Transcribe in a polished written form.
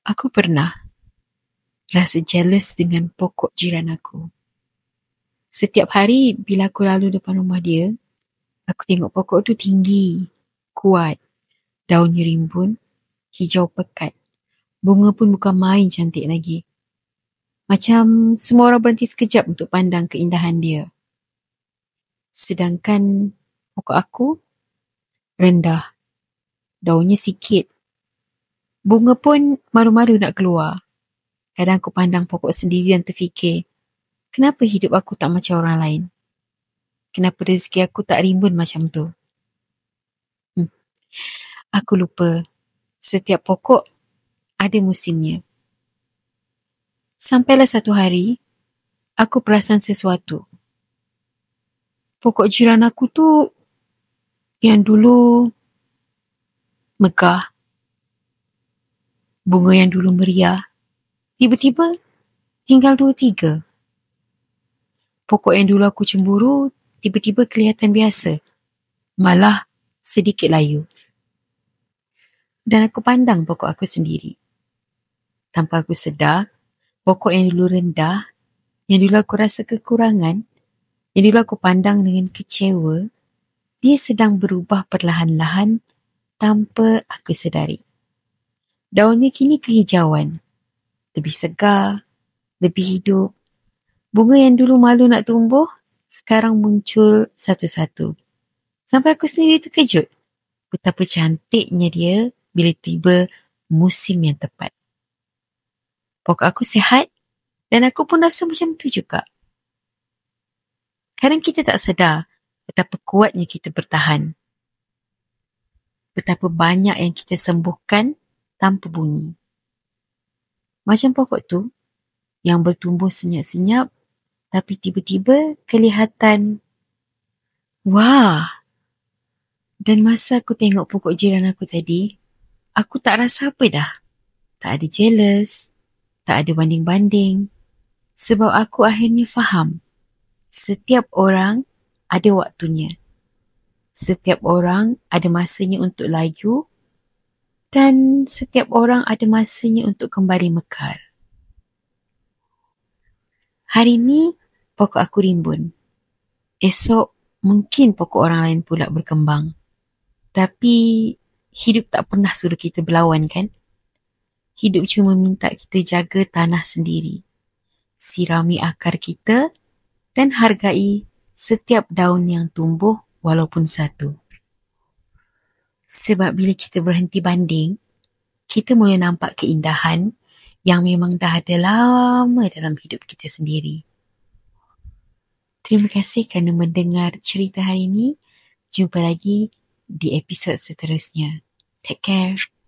Aku pernah rasa jealous dengan pokok jiran aku. Setiap hari bila aku lalu depan rumah dia, aku tengok pokok tu tinggi, kuat, daunnya rimbun, hijau pekat. Bunga pun bukan main cantik lagi. Macam semua orang berhenti sekejap untuk pandang keindahan dia. Sedangkan pokok aku rendah, daunnya sikit. Bunga pun malu-malu nak keluar. Kadang aku pandang pokok sendiri dan terfikir, kenapa hidup aku tak macam orang lain? Kenapa rezeki aku tak rimbun macam tu? Aku lupa, setiap pokok ada musimnya. Sampailah satu hari, aku perasan sesuatu. Pokok jiran aku tu yang dulu megah, bunga yang dulu meriah, tiba-tiba tinggal 2-3. Pokok yang dulu aku cemburu, tiba-tiba kelihatan biasa, malah sedikit layu. Dan aku pandang pokok aku sendiri. Tanpa aku sedar, pokok yang dulu rendah, yang dulu aku rasa kekurangan, yang dulu aku pandang dengan kecewa, dia sedang berubah perlahan-lahan tanpa aku sedari. Daunnya kini kehijauan, lebih segar, lebih hidup. Bunga yang dulu malu nak tumbuh, sekarang muncul satu-satu. Sampai aku sendiri terkejut betapa cantiknya dia bila tiba musim yang tepat. Pokok aku sihat dan aku pun rasa macam tu juga. Kadang kita tak sedar betapa kuatnya kita bertahan. Betapa banyak yang kita sembuhkan tanpa bunyi. Macam pokok tu yang bertumbuh senyap-senyap tapi tiba-tiba kelihatan wah. Dan masa aku tengok pokok jiran aku tadi, aku tak rasa apa dah. Tak ada jealous, tak ada banding-banding. Sebab aku akhirnya faham, setiap orang ada waktunya. Setiap orang ada masanya untuk layu dan setiap orang ada masanya untuk kembali mekar. Hari ni pokok aku rimbun. Esok mungkin pokok orang lain pula berkembang. Tapi hidup tak pernah suruh kita berlawan kan? Hidup cuma minta kita jaga tanah sendiri. Sirami akar kita dan hargai setiap daun yang tumbuh walaupun satu. Sebab bila kita berhenti banding, kita mula nampak keindahan yang memang dah ada lama dalam hidup kita sendiri. Terima kasih kerana mendengar cerita hari ini. Jumpa lagi di episod seterusnya. Take care.